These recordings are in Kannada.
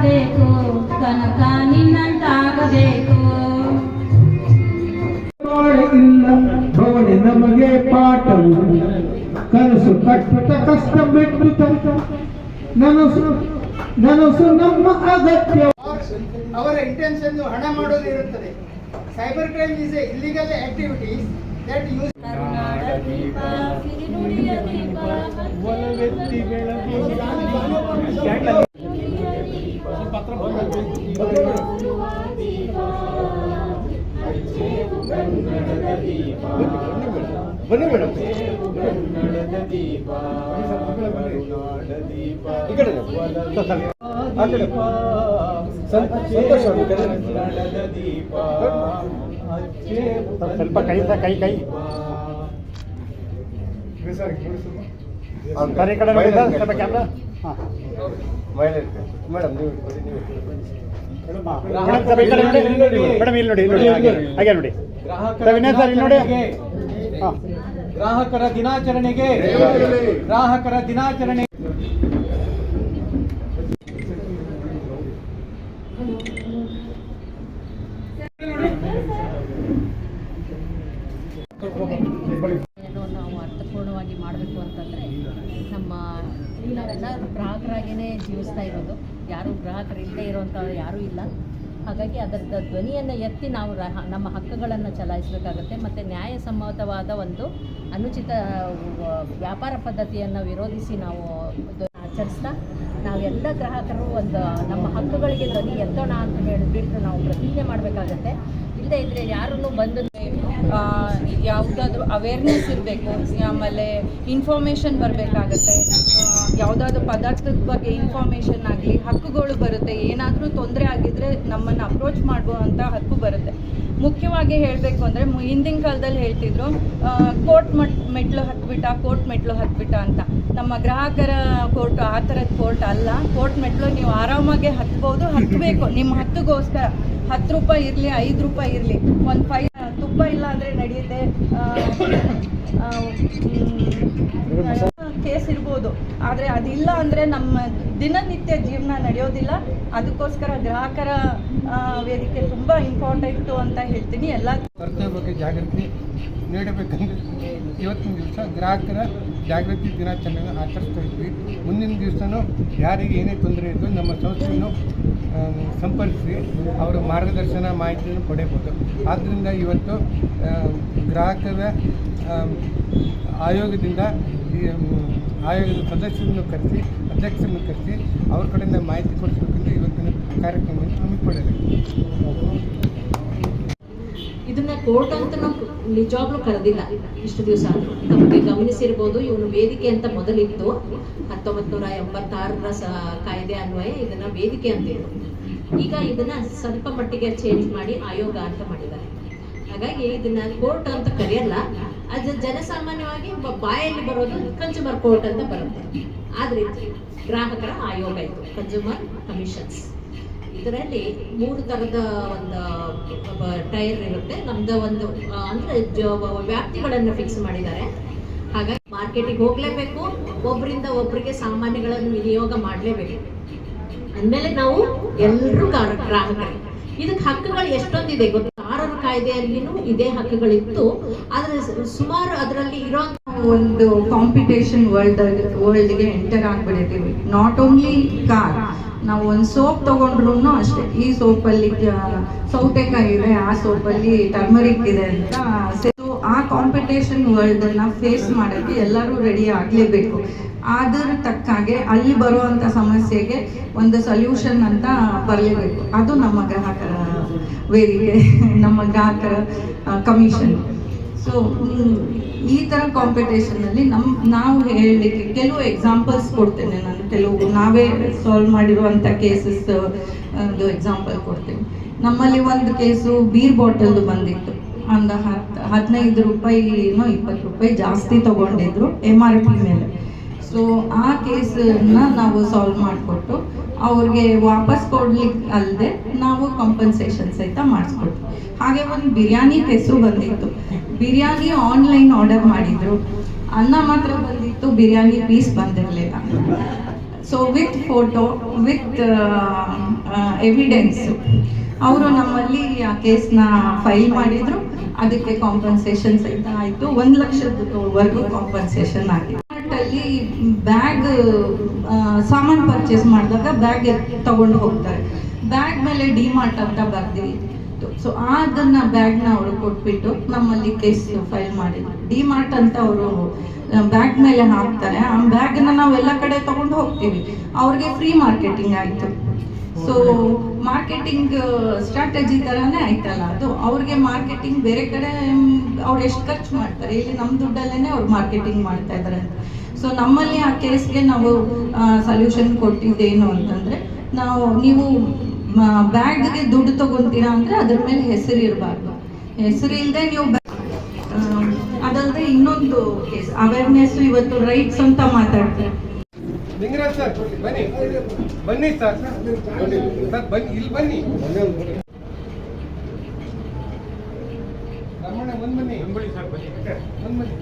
ಬಾಳಬೇಕು, ಕನಕ ನಿನ್ನಂತಾಗಬೇಕು. ಇಲ್ಲ ನೋಡಿ ನಮಗೆ ಪಾಠವು, ಕನಸು ಕಟ್ಟುತ್ತ ಕಷ್ಟ ಬಿಟ್ಟುತ್ತ ನನಸು ನಮ್ಮ ಅಗತ್ಯ. ಅವರ ಇಂಟೆನ್ಷನ್ ಹಣ ಮಾಡೋದು ಇರುತ್ತದೆ. Cyber crime is a illegal activities that use. ಕರುನಾಡ ದೀಪ ಸಿರಿನುಡಿಯ ದೀಪ ಒಲವೆತ್ತಿ ಬೆಳಗಿ ಬನ್ನಿ ಮೇಡಮ್. ಕನ್ನಡದ ದೀಪ ಕರುನಾಡ ದೀಪ ಈ ಕಡೆ ಆ ಕಡೆ ಸಂತೋಷ. ಕನ್ನಡದ ದೀಪ ಸ್ವಲ್ಪ ಕೈ ಕೈ ಸರ್ ಈ ಕಡೆ ಸ್ವಲ್ಪ ಕ್ಯಾಮ್ರಾ. ಹಾಂ ಮೇಡಮ್ ನೀವು ಮೇಡಮ್ ಇಲ್ಲಿ ನೋಡಿ ಹಾಗೆ ನೋಡಿ ವಿನಯ್ ಸರ್ ಇಲ್ಲಿ ನೋಡಿ. ಗ್ರಾಹಕರ ದಿನಾಚರಣೆಗೆ ಗ್ರಾಹಕರ ದಿನಾಚರಣೆ ನಾವು ಅರ್ಥಪೂರ್ಣವಾಗಿ ಮಾಡಬೇಕು ಅಂತಂದರೆ ನಾವೆಲ್ಲ ಗ್ರಾಹಕರಾಗಿಯೇ ಜೀವಿಸ್ತಾ ಇರೋದು. ಯಾರೂ ಗ್ರಾಹಕರಿಲ್ಲದೆ ಇರೋವಂಥವ್ರು ಯಾರೂ ಇಲ್ಲ. ಹಾಗಾಗಿ ಅದರ ಧ್ವನಿಯನ್ನು ಎತ್ತಿ ನಾವು ನಮ್ಮ ಹಕ್ಕುಗಳನ್ನು ಚಲಾಯಿಸಬೇಕಾಗತ್ತೆ. ಮತ್ತು ನ್ಯಾಯಸಮ್ಮತವಾದ ಒಂದು ಅನುಚಿತ ವ್ಯಾಪಾರ ಪದ್ಧತಿಯನ್ನು ವಿರೋಧಿಸಿ ನಾವು ಆಚರಿಸ್ತಾ ನಾವೆಲ್ಲ ಗ್ರಾಹಕರು ಒಂದು ನಮ್ಮ ಹಕ್ಕುಗಳಿಗೆ ಧ್ವನಿ ಎತ್ತೋಣ ಅಂತ ಹೇಳಿಬಿಟ್ಟು ನಾವು ಪ್ರತಿಜ್ಞೆ ಮಾಡಬೇಕಾಗತ್ತೆ. ಇಲ್ಲದೇ ಇದ್ದರೆ ಯಾರನ್ನು ಬಂದು ಯಾವುದಾದ್ರೂ ಅವೇರ್ನೆಸ್ ಇರಬೇಕು, ಆಮೇಲೆ ಇನ್ಫಾರ್ಮೇಷನ್ ಬರಬೇಕಾಗತ್ತೆ. ಯಾವುದಾದ್ರೂ ಪದಾರ್ಥದ ಬಗ್ಗೆ ಇನ್ಫಾರ್ಮೇಷನ್ ಆಗಲಿ, ಹಕ್ಕುಗಳು ಬರುತ್ತೆ. ಏನಾದರೂ ತೊಂದರೆ ಆಗಿದ್ದರೆ ನಮ್ಮನ್ನು ಅಪ್ರೋಚ್ ಮಾಡುವಂಥ ಹಕ್ಕು ಬರುತ್ತೆ. ಮುಖ್ಯವಾಗಿ ಹೇಳಬೇಕು ಅಂದರೆ ಹಿಂದಿನ ಕಾಲದಲ್ಲಿ ಹೇಳ್ತಿದ್ರು ಕೋರ್ಟ್ ಮೆಟ್ಲು ಹತ್ಬಿಟ್ಟ ಅಂತ. ನಮ್ಮ ಗ್ರಾಹಕರ ಕೋರ್ಟ್ ಆ ಥರದ ಕೋರ್ಟ್ ಅಲ್ಲ. ಕೋರ್ಟ್ ಮೆಟ್ಲು ನೀವು ಆರಾಮಾಗಿ ಹತ್ತಬೇಕು. ನಿಮ್ಮ ಹಕ್ಕಿಗೋಸ್ಕರ 10 ರೂಪಾಯಿ ಇರಲಿ, 5 ರೂಪಾಯಿ ಇರಲಿ, ಒಂದು ತುಪ್ಪ ಇಲ್ಲ ಅಂದರೆ ನಡೆಯುತ್ತೆ, ಕೇಸ್ ಇರ್ಬೋದು. ಆದರೆ ಅದಿಲ್ಲ ಅಂದರೆ ನಮ್ಮ ದಿನನಿತ್ಯ ಜೀವನ ನಡೆಯೋದಿಲ್ಲ. ಅದಕ್ಕೋಸ್ಕರ ಗ್ರಾಹಕರ ವೇದಿಕೆ ತುಂಬ ಇಂಪಾರ್ಟೆಂಟು ಅಂತ ಹೇಳ್ತೀನಿ. ಎಲ್ಲ ಸ್ಪರ್ಧೆ ಬಗ್ಗೆ ಜಾಗೃತಿ ನೀಡಬೇಕಂದ್ರೆ ಇವತ್ತಿನ ದಿವಸ ಗ್ರಾಹಕರ ಜಾಗೃತಿ ದಿನಾಚರಣೆಯನ್ನು ಆಚರಿಸ್ತಾ ಇದ್ವಿ. ಮುಂದಿನ ದಿವಸನೂ ಯಾರಿಗೆ ಏನೇ ತೊಂದರೆ ಇದ್ದು ನಮ್ಮ ಸಂಸ್ಥೆಯನ್ನು ಸಂಪರ್ಕಿಸಿ ಅವರ ಮಾರ್ಗದರ್ಶನ ಮಾಹಿತಿಯನ್ನು ಪಡೆಯಬಹುದು. ಆದ್ದರಿಂದ ಇವತ್ತು ಗ್ರಾಹಕರ ಆಯೋಗದಿಂದ ಆಯೋಗದ ಸದಸ್ಯರನ್ನು ಕರೆಸಿ, ಅಧ್ಯಕ್ಷರನ್ನು ಕರೆಸಿ ಅವ್ರ ಕಡೆಯಿಂದ ಮಾಹಿತಿ ಕೊಡಿಸಬೇಕೆಂದು ಇವತ್ತಿನ ಕಾರ್ಯಕ್ರಮವನ್ನು ಹಮ್ಮಿಕೊಳ್ಳಲಾಗಿದೆ. ಇದನ್ನ ಕೋರ್ಟ್ ಅಂತ ನಾವು ನಿಜವಾಗ್ಲೂ ಕರೆದಿಲ್ಲ ಇಷ್ಟು ದಿವಸ. ನಮಗೆ ಗಮನಿಸಿರ್ಬೋದು, ಇವನು ವೇದಿಕೆ ಅಂತ ಮೊದಲಿತ್ತು. 1986ರ ಕಾಯ್ದೆ ಅನ್ವಯ ಇದನ್ನ ವೇದಿಕೆ ಅಂತಿದ್ರು. ಈಗ ಇದನ್ನ ಸ್ವಲ್ಪ ಮಟ್ಟಿಗೆ ಚೇಂಜ್ ಮಾಡಿ ಆಯೋಗ ಅಂತ ಮಾಡಿದ್ದಾರೆ. ಹಾಗಾಗಿ ಇದನ್ನ ಕೋರ್ಟ್ ಅಂತ ಕರೆಯಲ್ಲ. ಅದು ಜನಸಾಮಾನ್ಯವಾಗಿ ಬಾಯಲ್ಲಿ ಬರೋದು ಕನ್ಸ್ಯೂಮರ್ ಕೋರ್ಟ್ ಅಂತ ಬರುತ್ತೆ. ಆದ್ರೆ ಗ್ರಾಹಕರ ಆಯೋಗ ಇದು, ಕನ್ಸ್ಯೂಮರ್ ಕಮಿಷನ್ಸ್. ಇದರಲ್ಲಿ 3 ಥರದ ಒಂದು ಟೈರ್ ಇರುತ್ತೆ. ನಮ್ದು ಒಂದು ಅಂದರೆ ವ್ಯಾಪ್ತಿಗಳನ್ನು ಫಿಕ್ಸ್ ಮಾಡಿದ್ದಾರೆ. ಹಾಗಾಗಿ ಮಾರ್ಕೆಟಿಗೆ ಹೋಗಲೇಬೇಕು, ಒಬ್ಬರಿಂದ ಒಬ್ಬರಿಗೆ ಸಾಮಾನ್ಯಗಳನ್ನು ವಿನಿಯೋಗ ಮಾಡಲೇಬೇಕು. ಅಂದಮೇಲೆ ನಾವು ಎಲ್ಲರೂ ಗ್ರಾಹಕರು. ಇದಕ್ಕೆ ಹಕ್ಕುಗಳು ಎಷ್ಟೊಂದಿದೆ ಗೊತ್ತಾ? 6ರ ಕಾಯ್ದೆಯಲ್ಲಿನೂ ಇದೇ ಹಕ್ಕುಗಳಿತ್ತು. ಆದರೆ ಸುಮಾರು ಅದರಲ್ಲಿ ಇರೋ ಒಂದು ಕಾಂಪಿಟೇಷನ್ ವರ್ಲ್ಡ್ಗೆ ಎಂಟರ್ ಆಗ್ಬಿಟ್ಟಿದ್ದೀವಿ. ನಾಟ್ ಓನ್ಲಿ ಕಾರ್, ನಾವು ಒಂದು ಸೋಪ್ ತಗೊಂಡ್ರು ಅಷ್ಟೇ, ಈ ಸೋಪಲ್ಲಿ ಸೌತೆಕಾಯಿ ಇದೆ, ಆ ಸೋಪಲ್ಲಿ ಟರ್ಮರಿಕ್ ಇದೆ ಅಂತ. ಆ ಕಾಂಪಿಟೇಷನ್ ವರ್ಲ್ಡನ್ನು ಫೇಸ್ ಮಾಡೋಕ್ಕೆ ಎಲ್ಲರೂ ರೆಡಿ ಆಗಲೇಬೇಕು. ಅದರ ತಕ್ಕಾಗೆ ಅಲ್ಲಿ ಬರುವಂಥ ಸಮಸ್ಯೆಗೆ ಒಂದು ಸೊಲ್ಯೂಷನ್ ಅಂತ ಬರಲೇಬೇಕು. ಅದು ನಮ್ಮ ಗ್ರಾಹಕರ ವೇದಿಕೆ, ನಮ್ಮ ಗ್ರಾಹಕರ ಕಮಿಷನ್. ಸೊ ಈ ಥರ ಕಾಂಪಿಟೇಷನಲ್ಲಿ ನಾವು ಹೇಳಲಿಕ್ಕೆ ಕೆಲವು ಎಕ್ಸಾಂಪಲ್ಸ್ ಕೊಡ್ತೇನೆ ನಾನು. ಕೆಲವು ನಾವೇ ಸಾಲ್ವ್ ಮಾಡಿರುವಂಥ ಕೇಸಸ್ ಒಂದು ಎಕ್ಸಾಂಪಲ್ ಕೊಡ್ತೇನೆ. ನಮ್ಮಲ್ಲಿ ಒಂದು ಕೇಸು ಬೀರ್ ಬಾಟಲ್ದು ಬಂದಿತ್ತು. ಒಂದು 15 ರೂಪಾಯಿನೋ 20 ರೂಪಾಯಿ ಜಾಸ್ತಿ ತಗೊಂಡಿದ್ರು MRP ಮೇಲೆ. ಸೊ ಆ ಕೇಸನ್ನ ನಾವು ಸಾಲ್ವ್ ಮಾಡಿಕೊಟ್ಟು ಅವ್ರಿಗೆ ವಾಪಸ್ ಕೊಡ್ಲಿಕ್ಕೆ ಅಲ್ಲದೆ ನಾವು ಕಾಂಪನ್ಸೇಷನ್ ಸಹಿತ ಮಾಡಿಸ್ಕೊಟ್ವಿ. ಹಾಗೆ ಒಂದು ಬಿರಿಯಾನಿ ಕೇಸು ಬಂದಿತ್ತು. ಬಿರಿಯಾನಿ ಆನ್ಲೈನ್ ಆರ್ಡರ್ ಮಾಡಿದ್ರು, ಅನ್ನ ಮಾತ್ರ ಬಂದಿತ್ತು, ಬಿರಿಯಾನಿ ಪೀಸ್ ಬಂದಿರಲಿಲ್ಲ. So with photo with evidence ಅವರು ನಮ್ಮಲ್ಲಿ ಆ ಕೇಸ್ನ ಫೈಲ್ ಮಾಡಿದ್ರು. ಅದಕ್ಕೆ ಕಾಂಪನ್ಸೇಷನ್ ಸಹಿತ ಆಯಿತು. 1 ಲಕ್ಷದವರೆಗೂ ಕಾಂಪನ್ಸೇಷನ್ ಆಗಿದೆ. ಅಲ್ಲಿ ಬ್ಯಾಗ್ ಸಾಮಾನು ಪರ್ಚೇಸ್ ಮಾಡಿದಾಗ ಬ್ಯಾಗ್ ತಗೊಂಡು ಹೋಗ್ತಾರೆ. ಬ್ಯಾಗ್ ಮೇಲೆ ಡಿಮಾರ್ಟ್ ಅಂತ ಬರ್ದಿತ್ತು. ಸೊ ಅದನ್ನ ಬ್ಯಾಗ್ನ ಅವರು ಕೊಟ್ಬಿಟ್ಟು ನಮ್ಮಲ್ಲಿ ಕೇಸ್ ಫೈಲ್ ಮಾಡಿದ್ರು. ಡಿಮಾರ್ಟ್ ಅಂತ ಅವರು ಬ್ಯಾಗ್ ಮೇಲೆ ಹಾಕ್ತಾರೆ. ಆ ಬ್ಯಾಗ್ನ ನಾವೆಲ್ಲ ಕಡೆ ತಗೊಂಡು ಹೋಗ್ತೀವಿ. ಅವ್ರಿಗೆ ಫ್ರೀ ಮಾರ್ಕೆಟಿಂಗ್ ಆಯಿತು. ಸೊ ಮಾರ್ಕೆಟಿಂಗ್ ಸ್ಟ್ರಾಟಜಿ ಥರನೇ ಆಯ್ತಲ್ಲ ಅದು. ಅವ್ರಿಗೆ ಮಾರ್ಕೆಟಿಂಗ್ ಬೇರೆ ಕಡೆ ಅವ್ರು ಎಷ್ಟು ಖರ್ಚು ಮಾಡ್ತಾರೆ, ಇಲ್ಲಿ ನಮ್ಮ ದುಡ್ಡಲ್ಲೇ ಅವ್ರು ಮಾರ್ಕೆಟಿಂಗ್ ಮಾಡ್ತಾ ಇದ್ದಾರೆ. ಸೊ ನಮ್ಮಲ್ಲಿ ಆ ಕೇಸ್ಗೆ ನಾವು ಸೊಲ್ಯೂಷನ್ ಕೊಟ್ಟಿದ್ದೇನು ಅಂತಂದರೆ, ನೀವು ಬ್ಯಾಗ್ಗೆ ದುಡ್ಡು ತಗೊತೀರಾ ಅಂದರೆ ಅದ್ರ ಮೇಲೆ ಹೆಸರು ಇರಬಾರ್ದು. ಹೆಸರು ಇಲ್ಲದೆ ನೀವು ಅದಲ್ಲದೆ ಇನ್ನೊಂದು ಕೇಸ್ ಅವೇರ್ನೆಸ್, ಇವತ್ತು ರೈಟ್ಸ್ ಅಂತ ಮಾತಾಡ್ತಾರೆ. ಲಿಂಗರಾಜ್ ಸರ್ ಬನ್ನಿ ಬನ್ನಿ ಸರ್ ಸರ್ ಬನ್ನಿ, ಇಲ್ಲಿ ಬನ್ನಿ. ರಮಣ ಒಂದು ಬನ್ನಿ ಸರ್, ಬನ್ನಿ ಒಂದು ಬನ್ನಿ.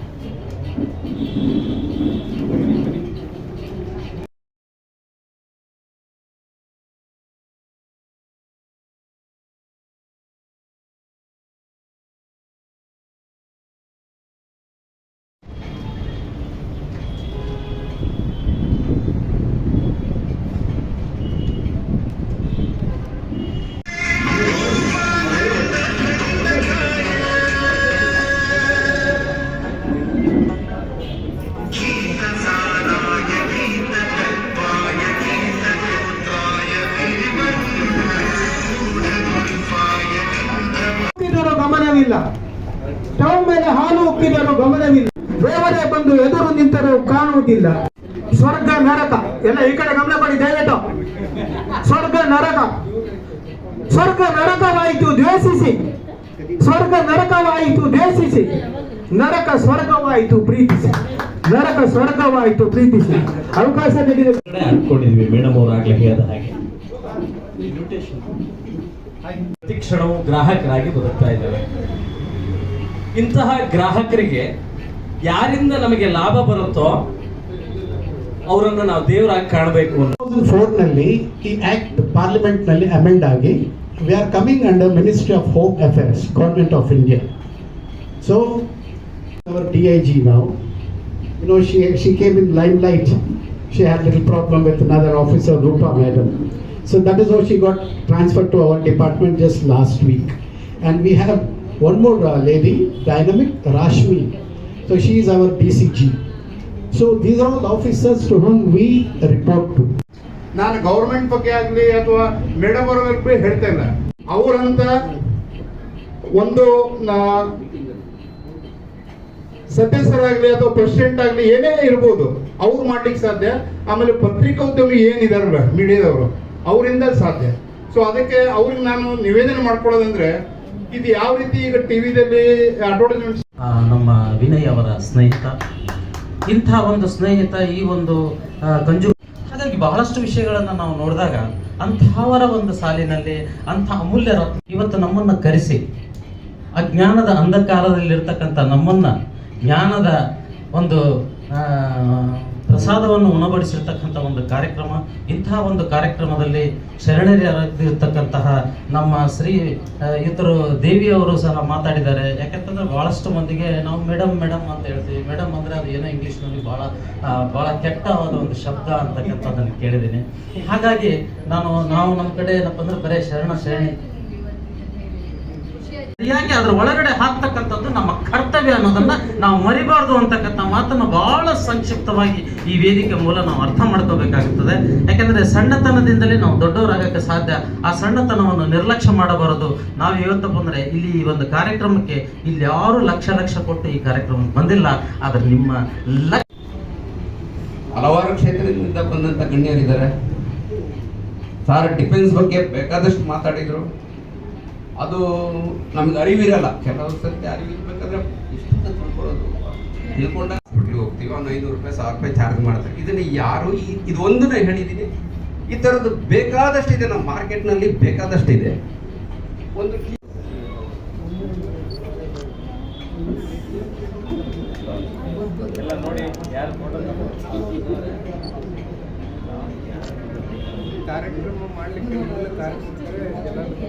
ಗಮನವಿಲ್ಲ. ಸ್ಟವ್ ಮೇಲೆ ಹಾಲು ಉಕ್ಕಿದರೂ ಗಮನವಿಲ್ಲ. ದೇವರೇ ಬಂದು ಎದುರು ನಿಂತರೂ ಕಾಣುವುದಿಲ್ಲ. ಸ್ವರ್ಗ ನರಕ ಎಲ್ಲ ಈ ಕಡೆ ಗಮನ ಮಾಡಿ ದಯವಿಟ್ಟು. ಸ್ವರ್ಗ ನರಕ, ಸ್ವರ್ಗ ನರಕವಾಯಿತು ದ್ವೇಷಿಸಿ, ಸ್ವರ್ಗ ನರಕವಾಯಿತು ದ್ವೇಷಿಸಿ, ನರಕ ಸ್ವರ್ಗವಾಯಿತು ಪ್ರೀತಿಸಿ, ನರಕ ಸ್ವರ್ಗವಾಯಿತು ಪ್ರೀತಿಸಿ. ಅವಕಾಶ ನೀಡಿದ ಅನ್ಕೊಂಡಿದ್ವಿ ಮೇಡಮ್ ಅವರು ಆಗ್ಲೇ ಹೇಳಿದ ಹಾಗೆ ಪ್ರತಿ ಕ್ಷಣವೂ ಗ್ರಾಹಕರಾಗಿ ಬದುಕ್ತಾ ಇದ್ದೇವೆ. ಇಂತಹ ಗ್ರಾಹಕರಿಗೆ ಯಾರಿಂದ ನಮಗೆ ಲಾಭ ಬರುತ್ತೋ ಅವರನ್ನು ನಾವು ದೇವರಾಗಿ ಕಾಣಬೇಕು. 2004 ಈ ಆಕ್ಟ್ ಪಾರ್ಲಿಮೆಂಟ್ ನಲ್ಲಿ ಅಮೆಂಡ್ ಆಗಿ we are coming under Ministry of Home Affairs, Government of India. So our DIG now, you know, she came in limelight. She had little problem with another officer, Rupa madam. So that is how she got transferred to our department just last week. And we have one more lady, Dynamic Rashmi. So she is our DCG. So these are all officers to whom we report to. ನಾನು ಗೌರ್ಮೆಂಟ್ ಬಗ್ಗೆ ಆಗಲಿ ಅಥವಾ ಮೇಡಮ್ ಅವ್ರ ಬಗ್ಗೆ ಹೇಳ್ತಾ ಇಲ್ಲ. ಅವರಂತ ಒಂದು ಸದಸ್ಯರಾಗಲಿ ಅಥವಾ ಪ್ರೆಸಿಡೆಂಟ್ ಆಗಲಿ ಏನೇ ಇರ್ಬೋದು, ಅವ್ರು ಮಾಡ್ಲಿಕ್ಕೆ ಸಾಧ್ಯ. ಆಮೇಲೆ ಪತ್ರಿಕೋದ್ಯಮಿ ಏನಿದಾರಲ್ಲ ಮೀಡಿಯಾದವರು, ಅವರಿಂದ ಸಾಧ್ಯ. ಸೊ ಅದಕ್ಕೆ ಅವ್ರಿಗೆ ನಾನು ನಿವೇದನೆ ಮಾಡ್ಕೊಳ್ಳೋದಂದ್ರೆ, ಇದು ಯಾವ ರೀತಿ ಈಗ ಟಿವಿದಲ್ಲಿ ಅಡ್ವರ್ಟೈಸ್ಮೆಂಟ್. ನಮ್ಮ ವಿನಯ್ ಅವರ ಸ್ನೇಹಿತ, ಇಂಥ ಒಂದು ಸ್ನೇಹಿತ ಈ ಒಂದು ಹಾಗಾಗಿ ಬಹಳಷ್ಟು ವಿಷಯಗಳನ್ನು ನಾವು ನೋಡಿದಾಗ ಅಂಥವರ ಒಂದು ಸಾಲಿನಲ್ಲಿ ಅಂಥ ಅಮೂಲ್ಯ ಇವತ್ತು ನಮ್ಮನ್ನು ಕರೆಸಿ ಅಜ್ಞಾನದ ಅಂಧಕಾರದಲ್ಲಿರ್ತಕ್ಕಂಥ ನಮ್ಮನ್ನ ಜ್ಞಾನದ ಒಂದು ಪ್ರಸಾದವನ್ನು ಉಣಬಡಿಸಿರ್ತಕ್ಕಂಥ ಒಂದು ಕಾರ್ಯಕ್ರಮ. ಇಂತಹ ಒಂದು ಕಾರ್ಯಕ್ರಮದಲ್ಲಿ ಶರಣರಿರ್ತಕ್ಕಂತಹ ನಮ್ಮ ಶ್ರೀ ಇತರು ದೇವಿಯವರು ಸಹ ಮಾತಾಡಿದ್ದಾರೆ. ಯಾಕೆಂತಂದ್ರೆ ಬಹಳಷ್ಟು ಮಂದಿಗೆ ನಾವು ಮೇಡಮ್ ಮೇಡಮ್ ಅಂತ ಹೇಳ್ತೀವಿ. ಮೇಡಮ್ ಅಂದ್ರೆ ಅದು ಏನೋ ಇಂಗ್ಲೀಷ್ನಲ್ಲಿ ಬಹಳ ಕೆಟ್ಟವಾದ ಒಂದು ಶಬ್ದ ಅಂತಕ್ಕಂಥದ್ದನ್ನು ಕೇಳಿದ್ದೀನಿ. ಹಾಗಾಗಿ ನಾವು ನಮ್ಮ ಕಡೆ ಏನಪ್ಪ ಅಂದ್ರೆ ಬರೀ ಶರಣಿ ಸರಿಯಾಗಿ ಅದ್ರ ಒಳಗಡೆ ಹಾಕ್ತಕ್ಕಂಥದ್ದು ನಮ್ಮ ಕರ್ತವ್ಯ ಅನ್ನೋದನ್ನ ನಾವು ಮರಿಬಾರ್ದು ಅಂತಕ್ಕಂಥ ಮಾತನ್ನು ಬಹಳ ಸಂಕ್ಷಿಪ್ತವಾಗಿ ಈ ವೇದಿಕೆ ಮೂಲ ನಾವು ಅರ್ಥ ಮಾಡ್ಕೋಬೇಕಾಗುತ್ತದೆ. ಯಾಕೆಂದ್ರೆ ಸಣ್ಣತನದಿಂದಲೇ ನಾವು ದೊಡ್ಡವರಾಗಕ್ಕೆ ಸಾಧ್ಯ. ಆ ಸಣ್ಣತನವನ್ನು ನಿರ್ಲಕ್ಷ್ಯ ಮಾಡಬಾರದು. ನಾವು ಇವತ್ತು ಬಂದ್ರೆ ಇಲ್ಲಿ ಈ ಒಂದು ಕಾರ್ಯಕ್ರಮಕ್ಕೆ ಇಲ್ಲಿ ಯಾರು ಲಕ್ಷ ಕೊಟ್ಟು ಈ ಕಾರ್ಯಕ್ರಮ ಬಂದಿಲ್ಲ. ಆದ್ರೆ ನಿಮ್ಮ ಹಲವಾರು ಕ್ಷೇತ್ರದಿಂದ ಬಂದಂತ ಗಣ್ಯರಿದ್ದಾರೆ. ಸಾರ್ ಡಿಫೆನ್ಸ್ ಬಗ್ಗೆ ಬೇಕಾದಷ್ಟು ಮಾತಾಡಿದ್ರು. ಅದು ನಮ್ಗೆ ಅರಿವಿರಲ್ಲ. ಕೆಲವು ಸರ್ತಿ ಅರಿವಿರ್ಬೇಕಾದ್ರೆ ಇಷ್ಟಂತ ತಿಳ್ಕೊಂಡಾಗ ಹೋಗ್ತೀವಿ. ಅವ್ನು 500 ರೂಪಾಯಿ 1000 ರೂಪಾಯಿ ಚಾರ್ಜ್ ಮಾಡ್ತಾರೆ. ಇದನ್ನ ಯಾರು ಇದು ಒಂದನ್ನ ಹೇಳಿದ್ದೀನಿ. ಈ ಥರದ್ದು ಬೇಕಾದಷ್ಟಿದೆ ನಮ್ಮ ಮಾರ್ಕೆಟ್ನಲ್ಲಿ, ಬೇಕಾದಷ್ಟಿದೆ. ಒಂದು ಎಲ್ಲ ನೋಡಿ ಯಾರು ಕಾರ್ಯಕ್ರಮ ಮಾಡಲಿಕ್ಕೆ ಎಲ್ಲ ಕಾರ್ಯಕ್ರಮಕ್ಕೆ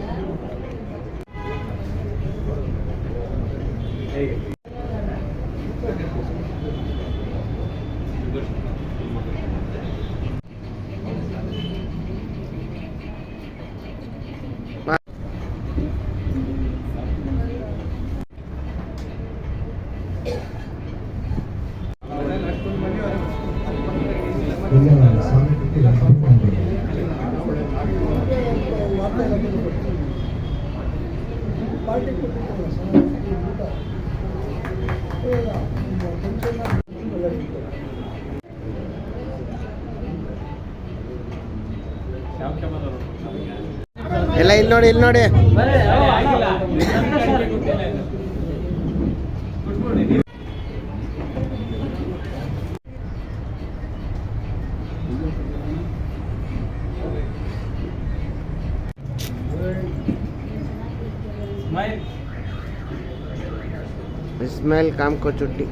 ಎಲ್ಲರೂ ಎಲ್ಲ ಇಲ್ಲಿ ನೋಡಿ इस्माइल काम को छुट्टी